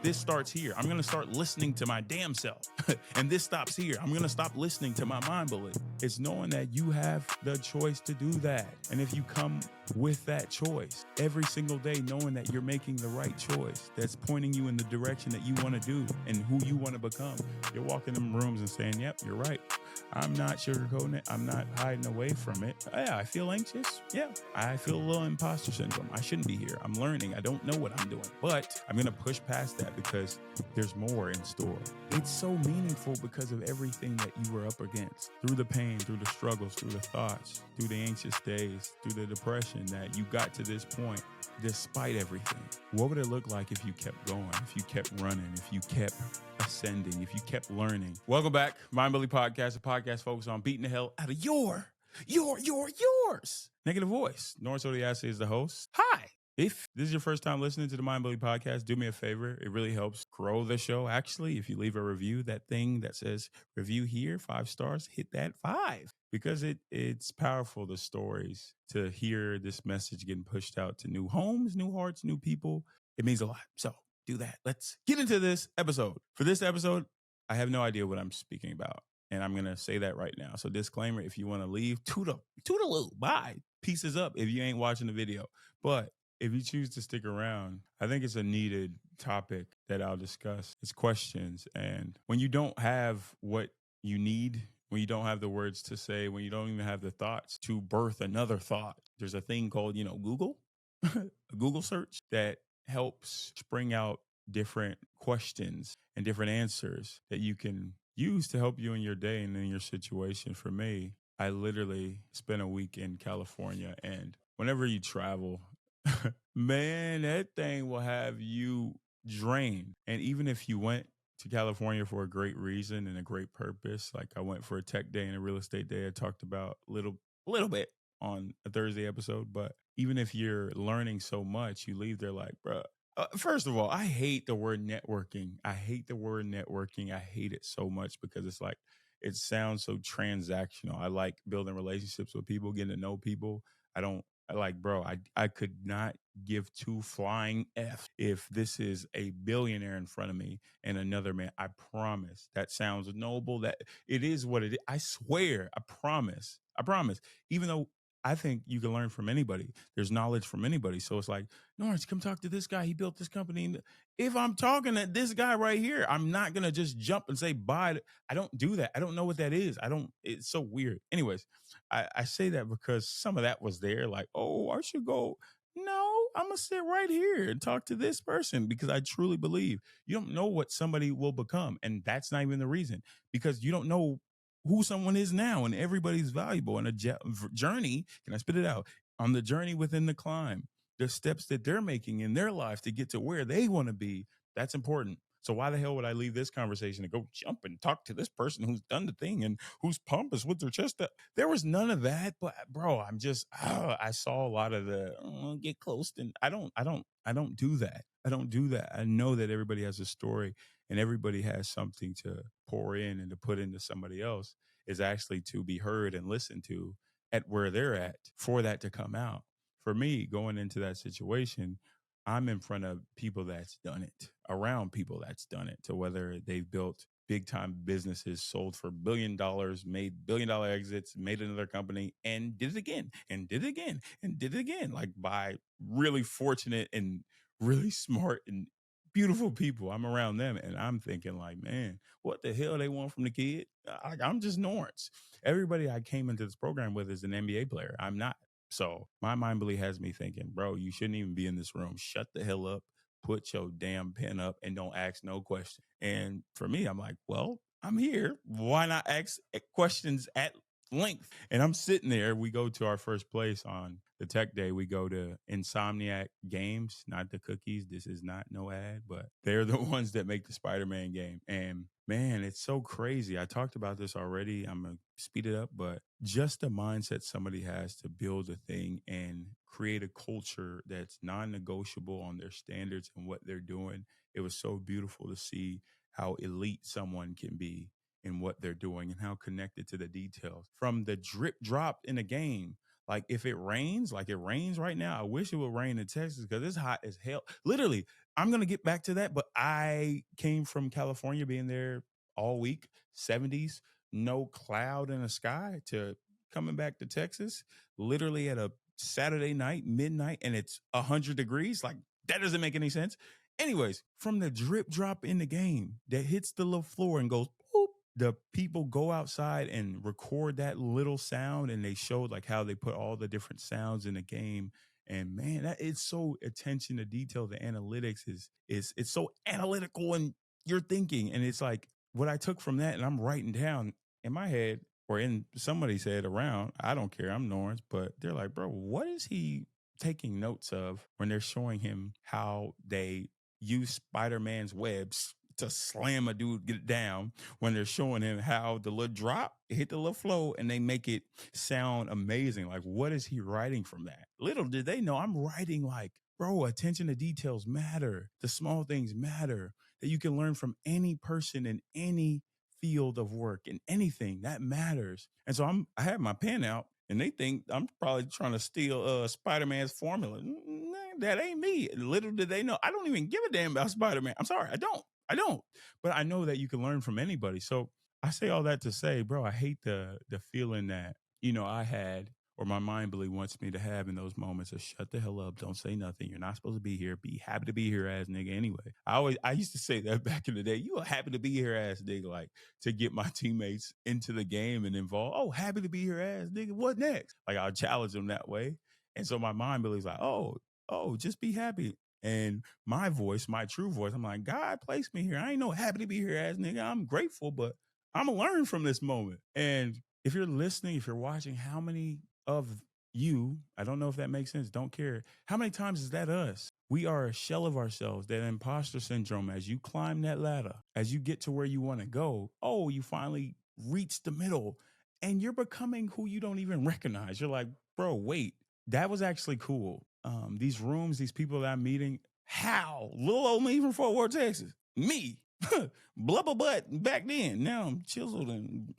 this starts here. I'm going to start listening to my damn self. And this stops here. I'm going to stop listening to my mind bully. It's knowing that you have the choice to do that. And if you come with that choice every single day, knowing that you're making the right choice, that's pointing you in the direction that you want to do and who you want to become, you're walking in rooms and saying, yep, you're right. I'm not sugarcoating it. I'm not hiding away from it. Yeah, I feel anxious. Yeah, I feel a little imposter syndrome. I shouldn't be here. I'm learning. I don't know what I'm doing, but I'm going to push past that because there's more in store. It's so meaningful because of everything that you were up against, through the pain, through the struggles, through the thoughts, through the anxious days, through the depression, that you got to this point despite everything. What would it look like if you kept going, if you kept running, if you kept ascending, if you kept learning? Welcome back. Mind Bully Podcast, a podcast focused on beating the hell out of yours negative voice. Norense is the host. Hi. If this is your first time listening to the Mind Bully Podcast, do me a favor. It really helps grow the show. Actually, if you leave a review, that thing that says review here, 5 stars, hit that 5. Because it's powerful, the stories, to hear this message getting pushed out to new homes, new hearts, new people. It means a lot. So do that. Let's get into this episode. For this episode, I have no idea what I'm speaking about. And I'm going to say that right now. So disclaimer, if you want to leave, toodaloo, bye. Pieces up if you ain't watching the video. But if you choose to stick around, I think it's a needed topic that I'll discuss. It's questions. And when you don't have what you need, when you don't have the words to say, when you don't even have the thoughts to birth another thought, there's a thing called, Google, a Google search that helps spring out different questions and different answers that you can use to help you in your day and in your situation. For me, I literally spent a week in California, and whenever you travel, man, that thing will have you drained. And even if you went to California for a great reason and a great purpose, like I went for a tech day and a real estate day, I talked about a little bit on a Thursday episode. But even if you're learning so much, you leave there like, bruh. First of all, I hate the word networking. I hate it so much because it's like, it sounds so transactional. I like building relationships with people, getting to know people. I could not give 2 flying F if this is a billionaire in front of me and another man. I promise. That sounds noble. That it is what it is. I swear. I promise. Even though I think you can learn from anybody. There's knowledge from anybody. So it's like, Norense, come talk to this guy. He built this company. If I'm talking to this guy right here, I'm not going to just jump and say bye. I don't do that. I don't know what that is. It's so weird. Anyways, I say that because some of that was there. Like, oh, I should go. No, I'm going to sit right here and talk to this person because I truly believe you don't know what somebody will become. And that's not even the reason, because you don't know who someone is now, and everybody's valuable. And a journey, can I spit it out? On the journey within the climb, the steps that they're making in their life to get to where they want to be, that's important. So why the hell would I leave this conversation to go jump and talk to this person who's done the thing and who's pompous with their chest up? There was none of that, but bro, I saw a lot of the get close, and I don't do that. I don't do that. I know that everybody has a story and everybody has something to pour in and to put into somebody else, is actually to be heard and listened to at where they're at for that to come out. For me, going into that situation, I'm in front of people that's done it, around people that's done it, to whether they've built big time businesses, sold for $1 billion, made $1 billion exits, made another company, and did it again, and did it again, and did it again, like by really fortunate and really smart and beautiful people. I'm around them and I'm thinking like, man, what the hell they want from the kid? I'm just Norense. Everybody I came into this program with is an NBA player. I'm not. So my mind bully has me thinking, bro, you shouldn't even be in this room. Shut the hell up. Put your damn pen up and don't ask no question. And for me, I'm like, well, I'm here. Why not ask questions at length? And I'm sitting there. We go to our first place on the tech day. We go to Insomniac Games, not the cookies. This is not no ad, but they're the ones that make the Spider-Man game. And man, it's so crazy. I talked about this already. I'm going to speed it up, but just the mindset somebody has to build a thing and create a culture that's non-negotiable on their standards and what they're doing. It was so beautiful to see how elite someone can be in what they're doing and how connected to the details. From the drip drop in a game, Like if it rains, like it rains right now, I wish it would rain in Texas because it's hot as hell. Literally, I'm gonna get back to that, but I came from California, being there all week, 70s, no cloud in the sky, to coming back to Texas, literally at a Saturday night, midnight, and it's 100 degrees. Like that doesn't make any sense. Anyways, from the drip drop in the game that hits the little floor and goes boop, the people go outside and record that little sound, and they showed like how they put all the different sounds in the game. And man, that it's so attention to detail. The analytics is it's so analytical, and you're thinking, and it's like what I took from that, and I'm writing down in my head or in somebody's head around. I don't care. I'm Norense, but they're like, bro, what is he taking notes of when they're showing him how they use Spider-Man's webs to slam a dude get down, when they're showing him how the little drop hit the little flow and they make it sound amazing. Like, what is he writing from that? Little did they know I'm writing like, bro, attention to details matter. The small things matter, that you can learn from any person in any field of work and anything that matters. And so I have my pen out, and they think I'm probably trying to steal Spider-Man's formula. That ain't me. Little did they know, I don't even give a damn about Spider-Man. I'm sorry, I don't. But I know that you can learn from anybody. So I say all that to say, bro, I hate the feeling that, I had, or my mind really wants me to have in those moments of shut the hell up, don't say nothing. You're not supposed to be here. Be happy to be here, ass nigga. Anyway, I used to say that back in the day. You are happy to be here, ass nigga, like to get my teammates into the game and involved. Oh, happy to be here, ass nigga. What next? Like I'll challenge them that way. And so my mind believes like, just be happy. And my voice, my true voice, I'm like, God placed me here. I ain't no happy to be here, ass nigga. I'm grateful, but I'm gonna learn from this moment. And if you're listening, if you're watching, how many of you, I don't know if that makes sense, don't care. How many times is that us? We are a shell of ourselves, that imposter syndrome. As you climb that ladder, as you get to where you want to go, you finally reach the middle and you're becoming who you don't even recognize. You're like, bro, wait, that was actually cool. These rooms, these people that I'm meeting, how? Little old me from Fort Worth, Texas. Me. Blubber butt back then. Now I'm chiseled and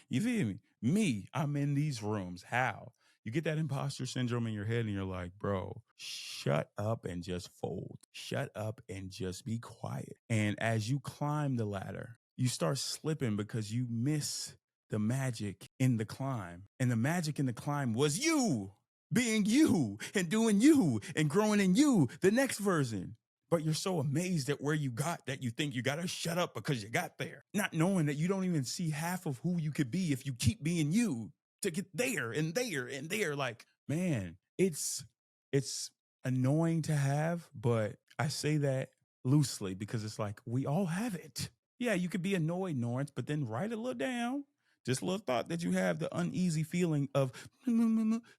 you feel me? Me. I'm in these rooms. How? You get that imposter syndrome in your head and you're like, bro, shut up and just fold. Shut up and just be quiet. And as you climb the ladder, you start slipping because you miss the magic in the climb. And the magic in the climb was you being you and doing you and growing in you, the next version. But you're so amazed at where you got that you think you got to shut up because you got there, not knowing that you don't even see half of who you could be if you keep being you to get there and there and there. Like, man, it's annoying to have, but I say that loosely because it's like we all have it. Yeah, you could be annoyed, Norense, but then write a little down. Just a little thought that you have the uneasy feeling of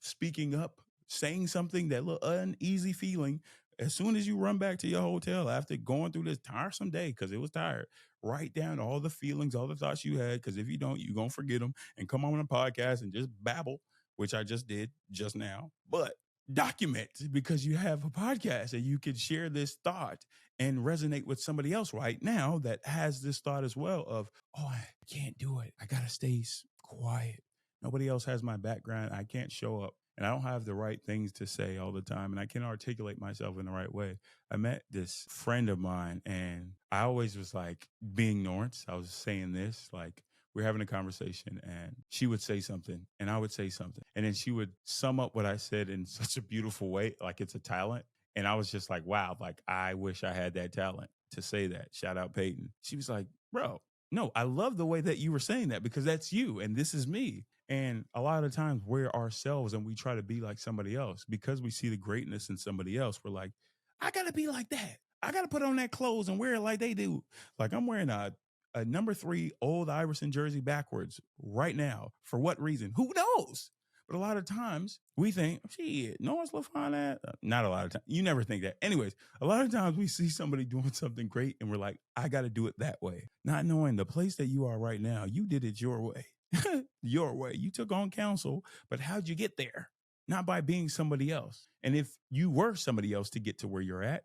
speaking up, saying something, that little uneasy feeling. As soon as you run back to your hotel after going through this tiresome day, because it was tired, write down all the feelings, all the thoughts you had, because if you don't, you're going to forget them, and come on a podcast and just babble, which I just did just now. But document, because you have a podcast and you can share this thought and resonate with somebody else right now that has this thought as well of, I can't do it. I got to stay quiet. Nobody else has my background. I can't show up. And I don't have the right things to say all the time. And I can't articulate myself in the right way. I met this friend of mine and I always was like being Norense. I was saying this, like we're having a conversation and she would say something and I would say something. And then she would sum up what I said in such a beautiful way, like it's a talent. And I was just like, wow, like I wish I had that talent to say that. Shout out Peyton. She was like, bro, no, I love the way that you were saying that because that's you and this is me. And a lot of times we're ourselves and we try to be like somebody else because we see the greatness in somebody else. We're like, I got to be like that. I got to put on that clothes and wear it like they do. Like I'm wearing a number 3 old Iverson jersey backwards right now. For what reason? Who knows? But a lot of times we think, shit, no one's looking fine at. Not a lot of times. You never think that. Anyways, a lot of times we see somebody doing something great and we're like, I got to do it that way. Not knowing the place that you are right now, you did it your way. Your way. You took on counsel, but how'd you get there? Not by being somebody else. And if you were somebody else to get to where you're at,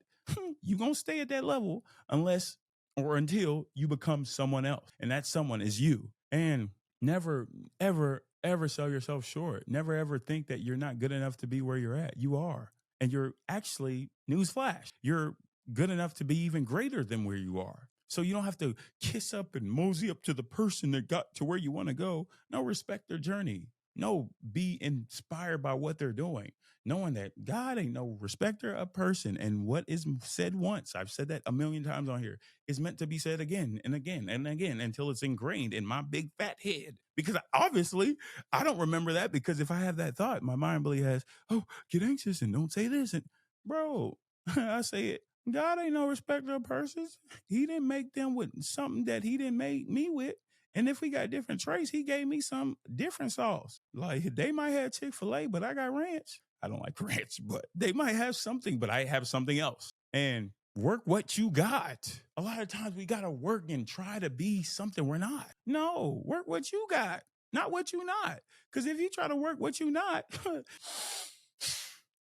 you're going to stay at that level unless or until you become someone else. And that someone is you. And never, ever ever sell yourself short. Never ever think that you're not good enough to be where you're at. You are. And you're actually, newsflash, you're good enough to be even greater than where you are. So you don't have to kiss up and mosey up to the person that got to where you want to go. No, respect their journey. No, be inspired by what they're doing, knowing that God ain't no respecter of person. And what is said once, I've said that a million times on here, is meant to be said again and again and again until it's ingrained in my big fat head. Because obviously I don't remember that, because if I have that thought, my mind really has, oh, get anxious and don't say this. And bro, I say it. God ain't no respecter of persons. He didn't make them with something that he didn't make me with. And if we got different traits, he gave me some different sauce. Like they might have Chick-fil-A, but I got ranch. I don't like ranch, but they might have something, but I have something else. And work what you got. A lot of times we got to work and try to be something we're not. No, work what you got, not what you not. Because if you try to work what you not,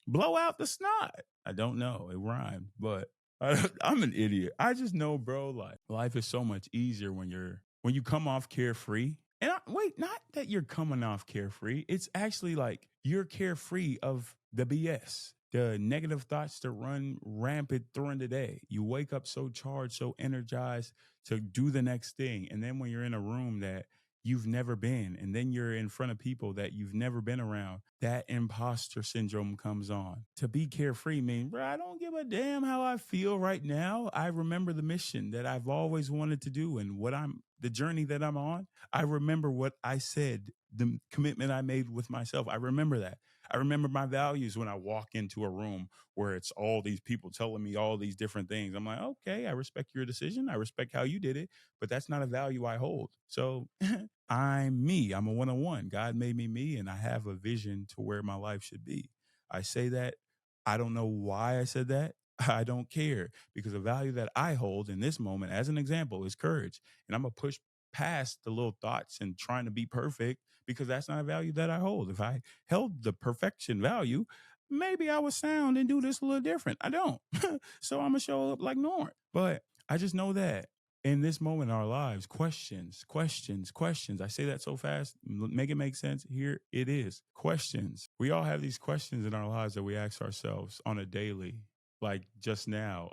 blow out the snot. I don't know. It rhymed, but I'm an idiot. I just know, bro, like life is so much easier when you come off carefree. And wait, not that you're coming off carefree. It's actually like you're carefree of the BS, the negative thoughts that run rampant during the day. You wake up so charged, so energized to do the next thing. And then when you're in a room that you've never been, and then you're in front of people that you've never been around, that imposter syndrome comes on. To be carefree means, bro, I don't give a damn how I feel right now. I remember the mission that I've always wanted to do and the journey that I'm on. I remember what I said, the commitment I made with myself. I remember that. I remember my values when I walk into a room where it's all these people telling me all these different things. I'm like, okay, I respect your decision. I respect how you did it, but that's not a value I hold. So I'm me. I'm a one-on-one. God made me, and I have a vision to where my life should be. I say that. I don't know why I said that. I don't care, because the value that I hold in this moment, as an example, is courage. And I'm going to push past the little thoughts and trying to be perfect, because that's not a value that I hold. If I held the perfection value, maybe I would sound and do this a little different. I don't. So I'm going to show up like Norense. But I just know that in this moment in our lives, questions, questions, questions. I say that so fast, make it make sense. Here it is. Questions. We all have these questions in our lives that we ask ourselves on a daily. Like just now,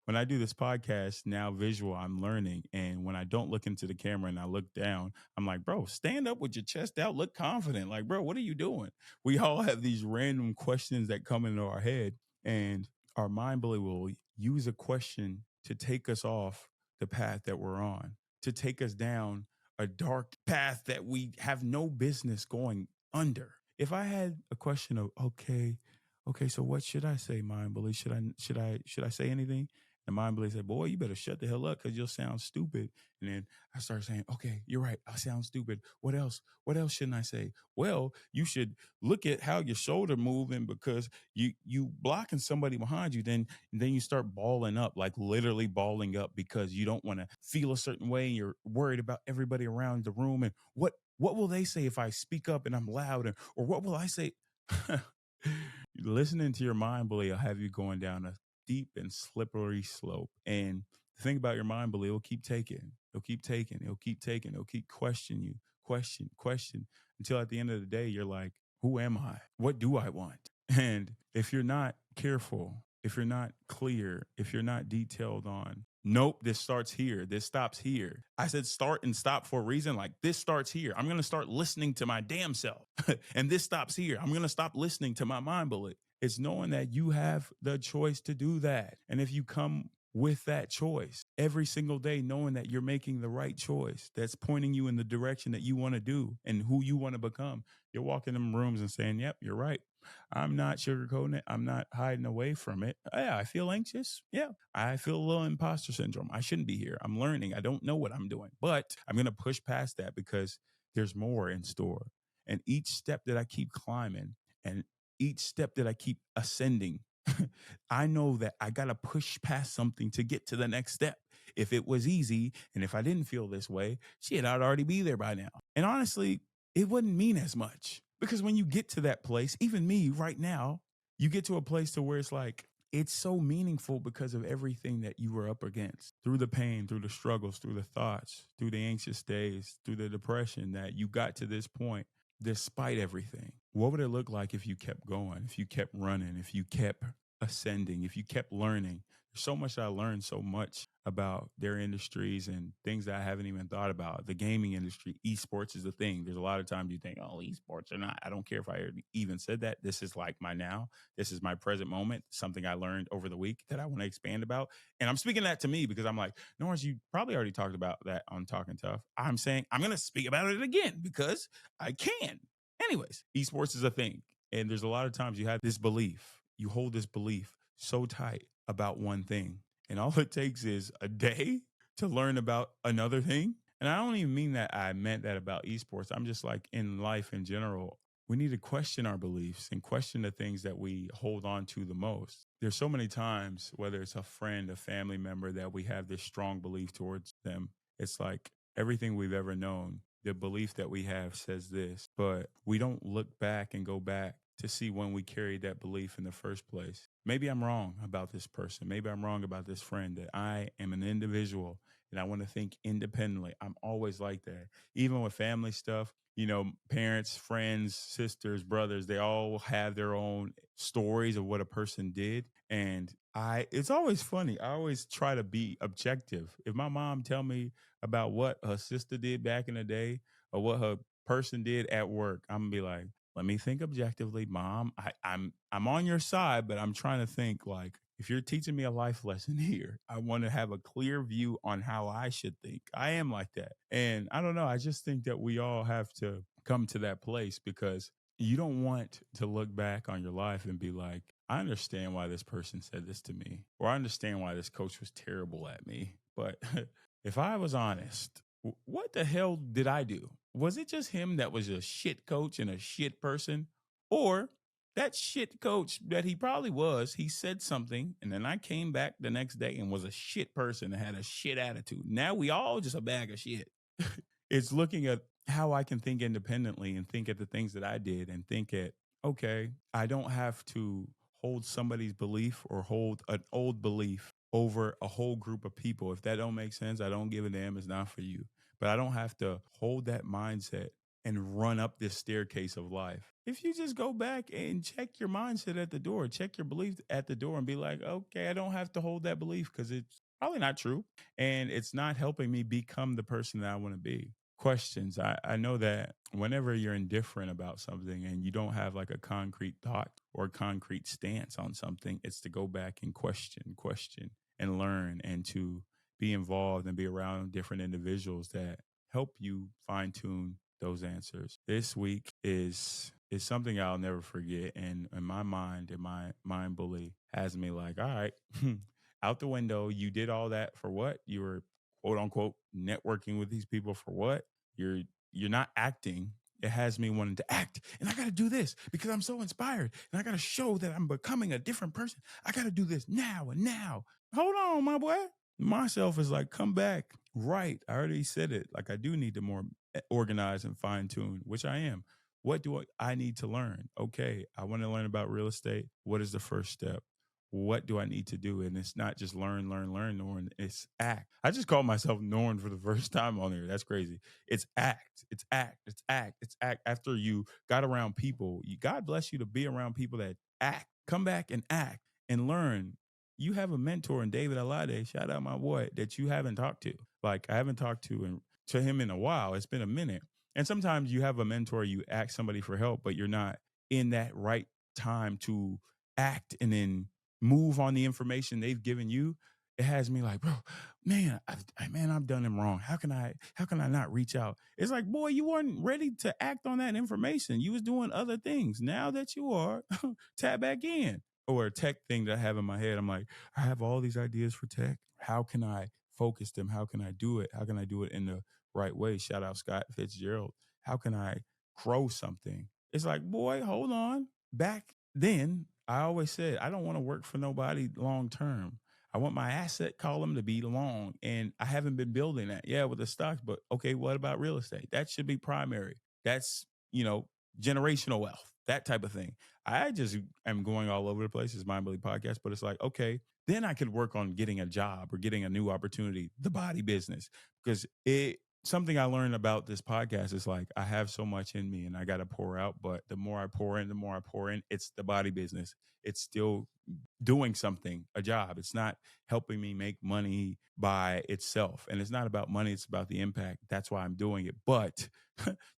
when I do this podcast, now visual, I'm learning. And when I don't look into the camera and I look down, I'm like, bro, stand up with your chest out, look confident. Like, bro, what are you doing? We all have these random questions that come into our head, and our mind bully will use a question to take us off the path that we're on, to take us down a dark path that we have no business going under. If I had a question of, okay, so what should I say, mind bully? Should I say anything? And mind bully said, boy, you better shut the hell up, because you'll sound stupid. And then I started saying, okay, you're right, I sound stupid. What else? What else shouldn't I say? Well, you should look at how your shoulder moving, because you blocking somebody behind you, then you start balling up, like literally balling up, because you don't want to feel a certain way. And you're worried about everybody around the room, and what will they say if I speak up and I'm loud, or what will I say? Listening to your mind bully will have you going down a deep and slippery slope. And the thing about your mind bully, it'll keep taking, it'll keep taking, it'll keep taking, it'll keep questioning you, question, until at the end of the day, you're like, who am I? What do I want? And if you're not careful, if you're not clear, if you're not detailed on, nope, this starts here, this stops here. I said start and stop for a reason. Like, this starts here. I'm going to start listening to my damn self. And this stops here. I'm going to stop listening to my mind bullet. It's knowing that you have the choice to do that. And if you come with that choice every single day, knowing that you're making the right choice that's pointing you in the direction that you want to do and who you want to become, you're walking in them rooms and saying, yep, you're right. I'm not sugarcoating it. I'm not hiding away from it. Yeah, I feel anxious. Yeah, I feel a little imposter syndrome. I shouldn't be here. I'm learning. I don't know what I'm doing, but I'm going to push past that, because there's more in store. And each step that I keep climbing, and each step that I keep ascending, I know that I got to push past something to get to the next step. If it was easy, and if I didn't feel this way, shit, I'd already be there by now. And honestly, it wouldn't mean as much, because when you get to that place, even me right now, you get to a place to where it's like, it's so meaningful because of everything that you were up against, through the pain, through the struggles, through the thoughts, through the anxious days, through the depression, that you got to this point. despite everything? What would it look like if you kept going, if you kept running, if you kept ascending, if you kept learning? There's so much I learned so much about their industries and things that I haven't even thought about. The gaming industry, esports is a thing. There's a lot of times you think, oh, esports or not. I don't care if I even said that. This is like my now. This is my present moment, something I learned over the week that I want to expand about. And I'm speaking that to me because I'm like, Norense, you probably already talked about that on Talking Tough. I'm saying I'm going to speak about it again because I can. Anyways, esports is a thing. And there's a lot of times you have this belief, you hold this belief so tight about one thing. And all it takes is a day to learn about another thing. And I don't even mean that I meant that about esports. I'm just like in life in general, we need to question our beliefs and question the things that we hold on to the most. There's so many times, whether it's a friend, a family member, that we have this strong belief towards them. It's like everything we've ever known, the belief that we have says this, but we don't look back and go back to see when we carried that belief in the first place. Maybe I'm wrong about this person. Maybe I'm wrong about this friend, that I am an individual and I want to think independently. I'm always like that. Even with family stuff, parents, friends, sisters, brothers, they all have their own stories of what a person did. And it's always funny. I always try to be objective. If my mom tell me about what her sister did back in the day or what her person did at work, I'm gonna be like, let me think objectively, mom. I'm on your side, but I'm trying to think like, if you're teaching me a life lesson here, I want to have a clear view on how I should think. I am like that. And I don't know. I just think that we all have to come to that place because you don't want to look back on your life and be like, I understand why this person said this to me, or I understand why this coach was terrible at me. But if I was honest, what the hell did I do? Was it just him that was a shit coach and a shit person? Or that shit coach that he probably was, he said something, and then I came back the next day and was a shit person and had a shit attitude. Now we all just a bag of shit. It's looking at how I can think independently and think at the things that I did and think at, okay, I don't have to hold somebody's belief or hold an old belief over a whole group of people. If that don't make sense, I don't give a damn. It's not for you. But I don't have to hold that mindset and run up this staircase of life. If you just go back and check your mindset at the door, check your belief at the door and be like, okay, I don't have to hold that belief because it's probably not true. And it's not helping me become the person that I want to be. Questions. I know that whenever you're indifferent about something and you don't have like a concrete thought or concrete stance on something, it's to go back and question and learn and to be involved and be around different individuals that help you fine tune those answers. This week is something I'll never forget. And in my mind, and my mind bully has me like, all right, out the window, you did all that for what? You were quote unquote networking with these people for what? You're not acting. It has me wanting to act. And I gotta do this because I'm so inspired. And I gotta show that I'm becoming a different person. I gotta do this now and now. Hold on, my boy. Myself is like, come back. Right. I already said it. Like I do need to more organize and fine tune, which I am. What do I need to learn? Okay, I want to learn about real estate. What is the first step? What do I need to do? And it's not just learn, Norn. It's act. I just called myself Norn for the first time on here. That's crazy. It's act. It's act. It's act. It's act. After you got around people, God bless you to be around people that act. Come back and act and learn. You have a mentor in David Alade, shout out my boy, that you haven't talked to. Like I haven't talked to him in a while. It's been a minute. And sometimes you have a mentor, you ask somebody for help, but you're not in that right time to act and then move on the information they've given you. It has me like, bro, man, I've done him wrong. How can I not reach out? It's like, boy, you weren't ready to act on that information. You was doing other things. Now that you are, tap back in. Or a tech thing that I have in my head. I'm like, I have all these ideas for tech. How can I focus them? How can I do it? How can I do it in the right way? Shout out Scott Fitzgerald. How can I grow something? It's like, boy, hold on. Back then, I always said, I don't want to work for nobody long term. I want my asset column to be long. And I haven't been building that. Yeah, with the stocks, but okay, what about real estate? That should be primary. That's, generational wealth, that type of thing. I just am going all over the place. It's Mind Bully Podcast, but it's like, okay, then I could work on getting a job or getting a new opportunity, the body business, because something I learned about this podcast is like I have so much in me and I got to pour out. But the more I pour in, it's the body business. It's still doing something, a job. It's not helping me make money by itself. And it's not about money, it's about the impact. That's why I'm doing it. But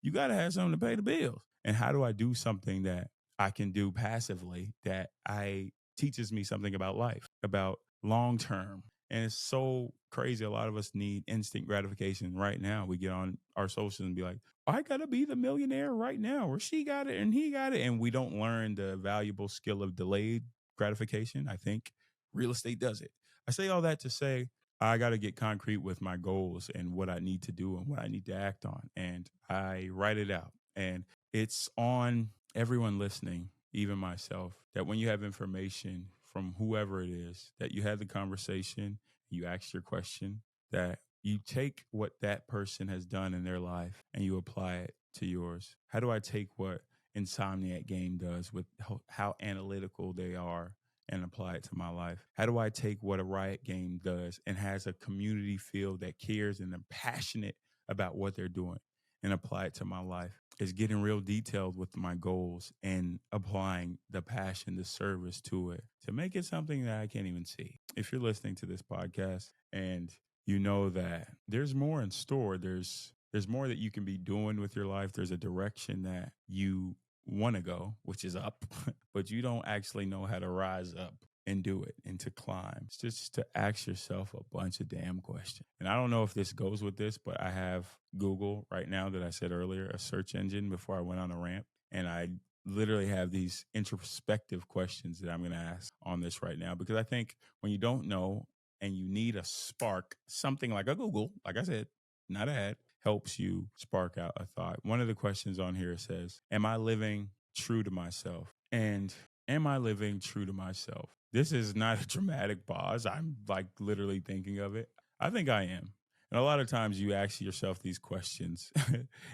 you got to have something to pay the bills. And how do I do something that I can do passively that I teaches me something about life, about long term? And it's so crazy. A lot of us need instant gratification right now. We get on our socials and be like, I got to be the millionaire right now, or she got it and he got it. And we don't learn the valuable skill of delayed gratification. I think real estate does it. I say all that to say I got to get concrete with my goals and what I need to do and what I need to act on. And I write it out. And it's on everyone listening, even myself, that when you have information from whoever it is, that you had the conversation, you ask your question, that you take what that person has done in their life and you apply it to yours. How do I take what Insomniac Game does with how analytical they are and apply it to my life? How do I take what a Riot Game does and has a community feel that cares and are passionate about what they're doing and apply it to my life? Is getting real detailed with my goals and applying the passion, the service to it to make it something that I can't even see. If you're listening to this podcast and you know that there's more in store, there's more that you can be doing with your life. There's a direction that you want to go, which is up, but you don't actually know how to rise up and do it and to climb. It's just to ask yourself a bunch of damn questions. And I don't know if this goes with this, but I have Google right now that I said earlier, a search engine before I went on a rant. And I literally have these introspective questions that I'm going to ask on this right now, because I think when you don't know and you need a spark, something like a Google, like I said, not an ad, helps you spark out a thought. One of the questions on here says, am I living true to myself? And am I living true to myself? This is not a dramatic pause. I'm like literally thinking of it. I think I am. And a lot of times you ask yourself these questions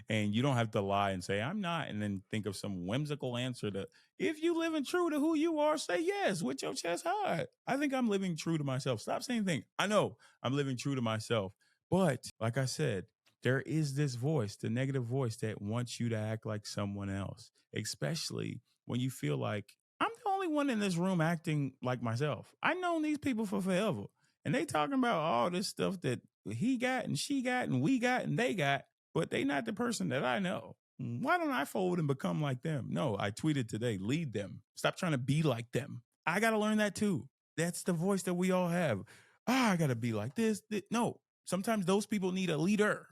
and you don't have to lie and say, I'm not, and then think of some whimsical answer to, if you living true to who you are, say yes with your chest high. I think I'm living true to myself. Stop saying things. I know I'm living true to myself. But like I said, there is this voice, the negative voice that wants you to act like someone else, especially when you feel like I'm the only one in this room acting like myself. I've known these people for forever, and they talking about all this stuff that he got and she got and we got and they got, but they not the person that I know. Why don't I fold and become like them? No, I tweeted today, lead them. Stop trying to be like them. I got to learn that too. That's the voice that we all have. I got to be like this. No, sometimes those people need a leader,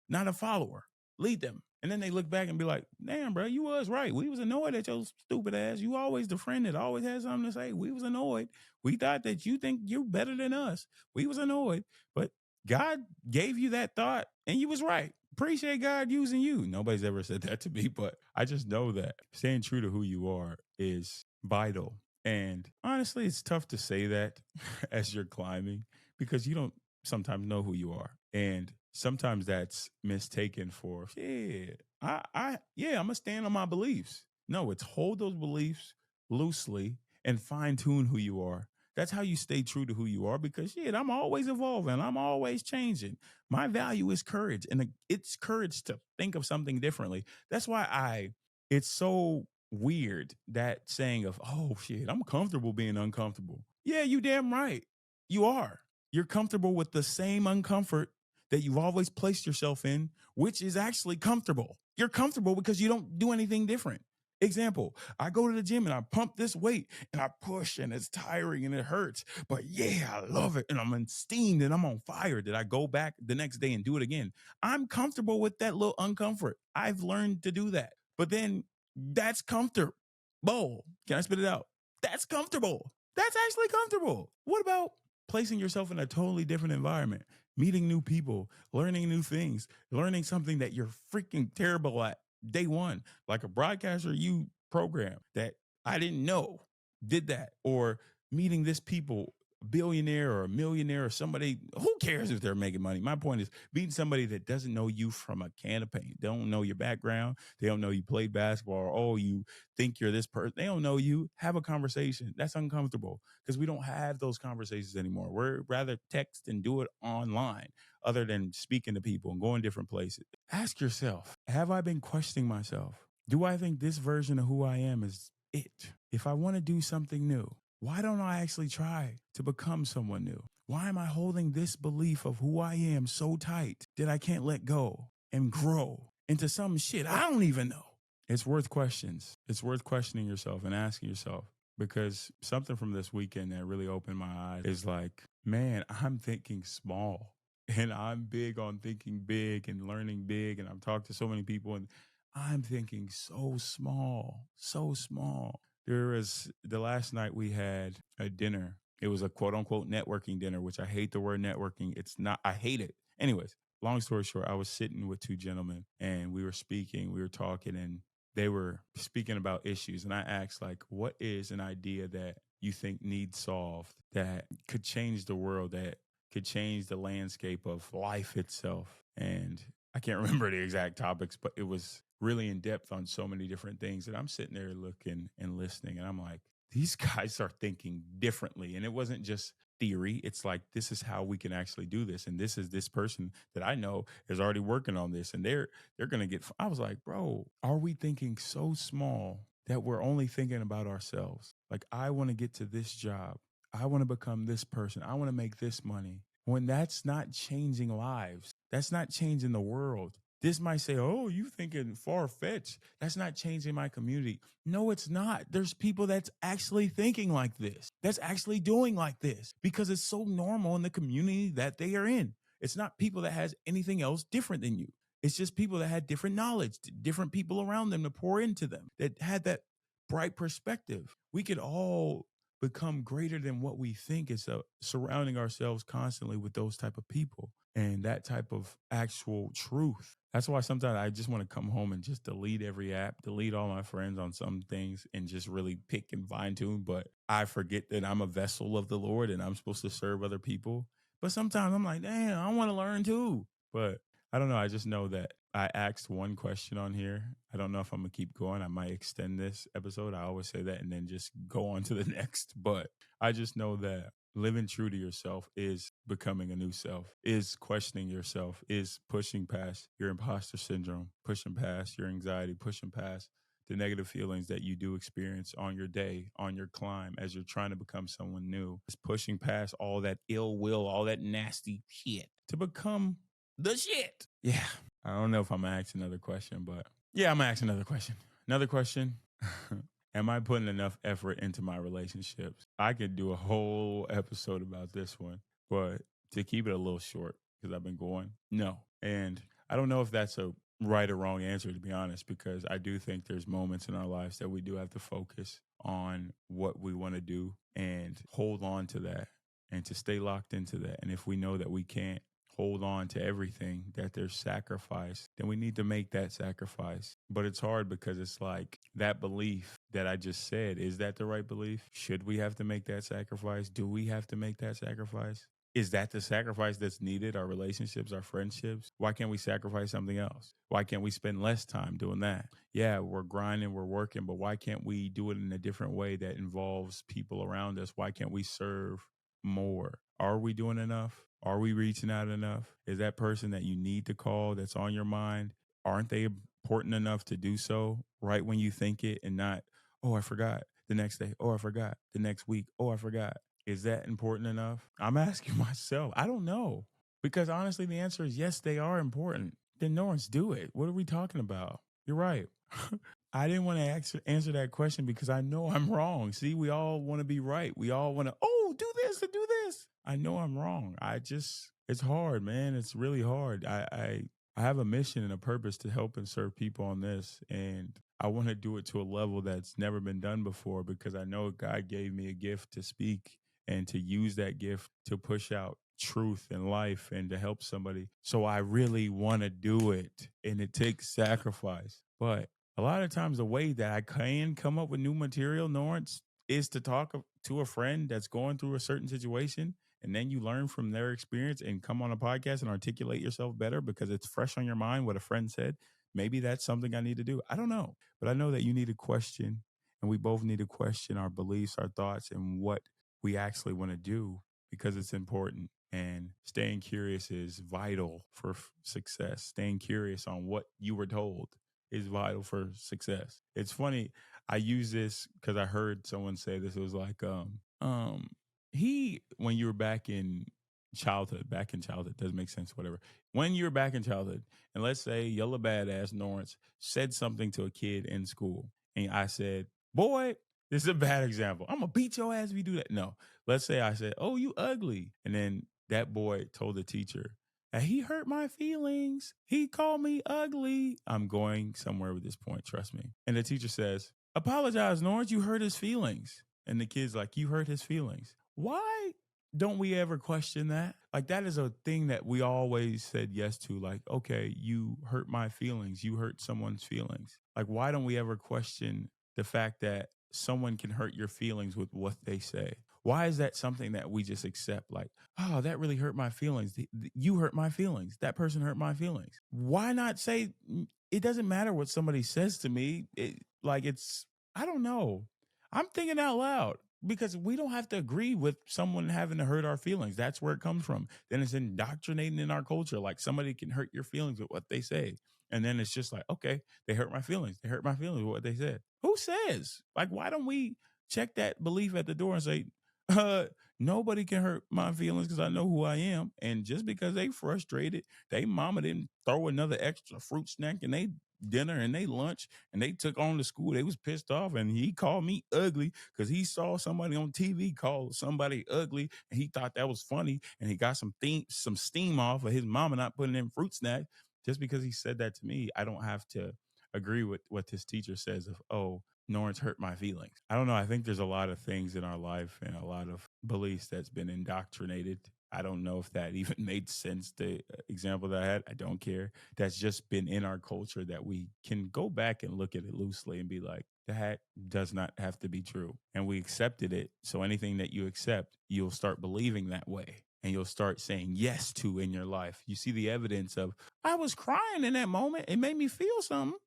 not a follower. Lead them. And then they look back and be like, damn, bro, you was right. We was annoyed at your stupid ass. You always the friend that always had something to say. We was annoyed. We thought that you think you're better than us. We was annoyed. But God gave you that thought and you was right. Appreciate God using you. Nobody's ever said that to me, but I just know that staying true to who you are is vital. And honestly, it's tough to say that as you're climbing because you don't sometimes know who you are. And sometimes that's mistaken for, I'm gonna stand on my beliefs. No, it's hold those beliefs loosely and fine tune who you are. That's how you stay true to who you are, because I'm always evolving. I'm always changing. My value is courage, and it's courage to think of something differently. That's why it's so weird, that saying of, oh shit, I'm comfortable being uncomfortable. Yeah, you damn right. You are. You're comfortable with the same uncomfort that you've always placed yourself in, which is actually comfortable. You're comfortable because you don't do anything different. Example, I go to the gym and I pump this weight and I push and it's tiring and it hurts. But yeah, I love it. And I'm steamed and I'm on fire. Did I go back the next day and do it again? I'm comfortable with that little uncomfort. I've learned to do that. But then that's comfortable. Can I spit it out? That's comfortable. That's actually comfortable. What about placing yourself in a totally different environment, meeting new people, learning new things, learning something that you're freaking terrible at day one, like a broadcaster you program that I didn't know did that, or meeting this people, billionaire or a millionaire or somebody, who cares if they're making money? My point is meeting somebody that doesn't know you from a can of paint. They don't know your background. They don't know you played basketball, or, oh, you think you're this person. They don't know you. Have a conversation. That's uncomfortable because we don't have those conversations anymore. We're rather text and do it online. other than speaking to people and going different places. Ask yourself, have I been questioning myself? Do I think this version of who I am is it? If I want to do something new, why don't I actually try to become someone new? Why am I holding this belief of who I am so tight that I can't let go and grow into some shit I don't even know? It's worth questions. It's worth questioning yourself and asking yourself, because something from this weekend that really opened my eyes is like, man, I'm thinking small. And I'm big on thinking big and learning big. And I've talked to so many people, and I'm thinking so small, so small. There was the last night we had a dinner. It was a quote unquote networking dinner, which I hate the word networking. It's not, I hate it. Anyways, long story short, I was sitting with two gentlemen and we were speaking, we were talking, and they were speaking about issues. And I asked, like, what is an idea that you think needs solved that could change the world, that could change the landscape of life itself? And I can't remember the exact topics, but it was really in depth on so many different things. And I'm sitting there looking and listening, and I'm like, these guys are thinking differently. And it wasn't just theory. It's like, this is how we can actually do this. And this is this person that I know is already working on this. And they're going to get, I was like, bro, are we thinking so small that we're only thinking about ourselves? Like, I want to get to this job. I want to become this person. I want to make this money. When that's not changing lives, that's not changing the world. This might say, oh, you thinking far fetched. That's not changing my community. No, it's not. There's people that's actually thinking like this, that's actually doing like this, because it's so normal in the community that they are in. It's not people that has anything else different than you. It's just people that had different knowledge, different people around them to pour into them, that had that bright perspective. We could all become greater than what we think. Is surrounding ourselves constantly with those type of people and that type of actual truth. That's why sometimes I just want to come home and just delete every app, delete all my friends on some things, and just really pick and fine tune. But I forget that I'm a vessel of the Lord and I'm supposed to serve other people. But sometimes I'm like, damn, I want to learn too. But I don't know. I just know that I asked one question on here. I don't know if I'm going to keep going. I might extend this episode. I always say that and then just go on to the next. But I just know that living true to yourself is becoming a new self, is questioning yourself, is pushing past your imposter syndrome, pushing past your anxiety, pushing past the negative feelings that you do experience on your day, on your climb, as you're trying to become someone new. It's pushing past all that ill will, all that nasty shit to become the shit. Yeah. I don't know if I'm going to ask another question, but yeah, I'm going to ask another question. Another question. Am I putting enough effort into my relationships? I could do a whole episode about this one, but to keep it a little short, because I've been going, no. And I don't know if that's a right or wrong answer, to be honest, because I do think there's moments in our lives that we do have to focus on what we want to do and hold on to that and to stay locked into that. And if we know that we can't hold on to everything, that there's sacrifice, then we need to make that sacrifice. But it's hard because it's like that belief that I just said, is that the right belief? Should we have to make that sacrifice? Do we have to make that sacrifice? Is that the sacrifice that's needed? Our relationships, our friendships? Why can't we sacrifice something else? Why can't we spend less time doing that? Yeah, we're grinding, we're working, but why can't we do it in a different way that involves people around us? Why can't we serve more? Are we doing enough? Are we reaching out enough? Is that person that you need to call, that's on your mind, aren't they important enough to do so right when you think it, and not, oh, I forgot the next day. Oh, I forgot the next week. Oh, I forgot. Is that important enough? I'm asking myself. I don't know. Because honestly, the answer is yes, they are important. Then Norense, do it. What are we talking about? You're right. I didn't want to answer that question because I know I'm wrong. See, we all want to be right. We all want to, oh, do this and do this. I know I'm wrong. It's hard, man. It's really hard. I have a mission and a purpose to help and serve people on this. And I want to do it to a level that's never been done before, because I know God gave me a gift to speak and to use that gift to push out truth in life and to help somebody. So I really want to do it, and it takes sacrifice. But a lot of times the way that I can come up with new material, Norense, is to talk to a friend that's going through a certain situation, and then you learn from their experience and come on a podcast and articulate yourself better because it's fresh on your mind what a friend said. Maybe that's something I need to do. I don't know. But I know that you need to question, and we both need to question our beliefs, our thoughts, and what we actually want to do, because it's important. And staying curious is vital for success. Staying curious on what you were told is vital for success. It's funny. I use this because I heard someone say this. It was like, he, when you were back in childhood, doesn't make sense, whatever. When you were back in childhood, and let's say yellow badass Norense said something to a kid in school, and I said, boy, this is a bad example. I'm gonna beat your ass if you do that. No, let's say I said, oh, you ugly. And then that boy told the teacher, and he hurt my feelings. He called me ugly. I'm going somewhere with this point, trust me. And the teacher says, apologize, Norense, you hurt his feelings. And the kid's like, you hurt his feelings. Why don't we ever question that? Like, that is a thing that we always said yes to. Like, okay, you hurt my feelings. You hurt someone's feelings. Like, why don't we ever question the fact that someone can hurt your feelings with what they say? Why is that something that we just accept? Like, oh, that really hurt my feelings. You hurt my feelings. That person hurt my feelings. Why not say, it doesn't matter what somebody says to me? I don't know. I'm thinking out loud because we don't have to agree with someone having to hurt our feelings. That's where it comes from. Then it's indoctrinating in our culture. Like, somebody can hurt your feelings with what they say. And then it's just like, okay, they hurt my feelings. They hurt my feelings with what they said. Who says? Like, why don't we check that belief at the door and say, nobody can hurt my feelings because I know who I am. And just because they frustrated, they mama didn't throw another extra fruit snack in they dinner and they lunch, and they took on to school. They was pissed off, and he called me ugly because he saw somebody on TV call somebody ugly, and he thought that was funny, and he got some steam off of his mama not putting in fruit snack. Just because he said that to me, I don't have to agree with what this teacher says of, oh, Norense hurt my feelings. I don't know. I think there's a lot of things in our life and a lot of beliefs that's been indoctrinated. I don't know if that even made sense, the example that I had. I don't care. That's just been in our culture that we can go back and look at it loosely and be like, that does not have to be true. And we accepted it. So anything that you accept, you'll start believing that way. And you'll start saying yes to in your life. You see the evidence of, I was crying in that moment. It made me feel something.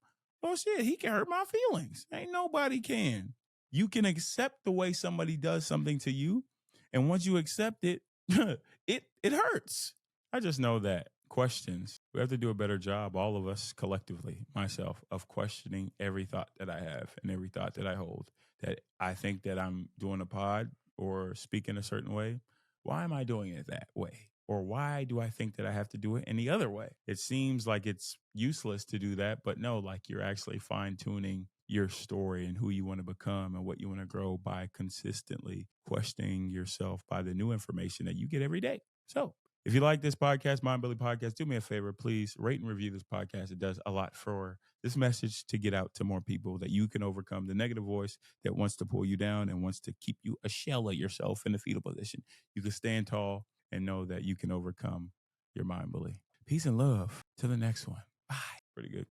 Well, shit, he can hurt my feelings. Ain't nobody can. You can accept the way somebody does something to you. And once you accept it, it hurts. I just know that questions, we have to do a better job, all of us collectively, myself, of questioning every thought that I have and every thought that I hold. That I think that I'm doing a pod or speaking a certain way. Why am I doing it that way? Or why do I think that I have to do it any other way? It seems like it's useless to do that, but no, like, you're actually fine tuning your story and who you want to become and what you want to grow by consistently questioning yourself by the new information that you get every day. So if you like this podcast, Mind Billy Podcast, do me a favor, please rate and review this podcast. It does a lot for this message to get out to more people, that you can overcome the negative voice that wants to pull you down and wants to keep you a shell of yourself in the fetal position. You can stand tall and know that you can overcome your mind bully. Peace and love. Till the next one. Bye. Pretty good.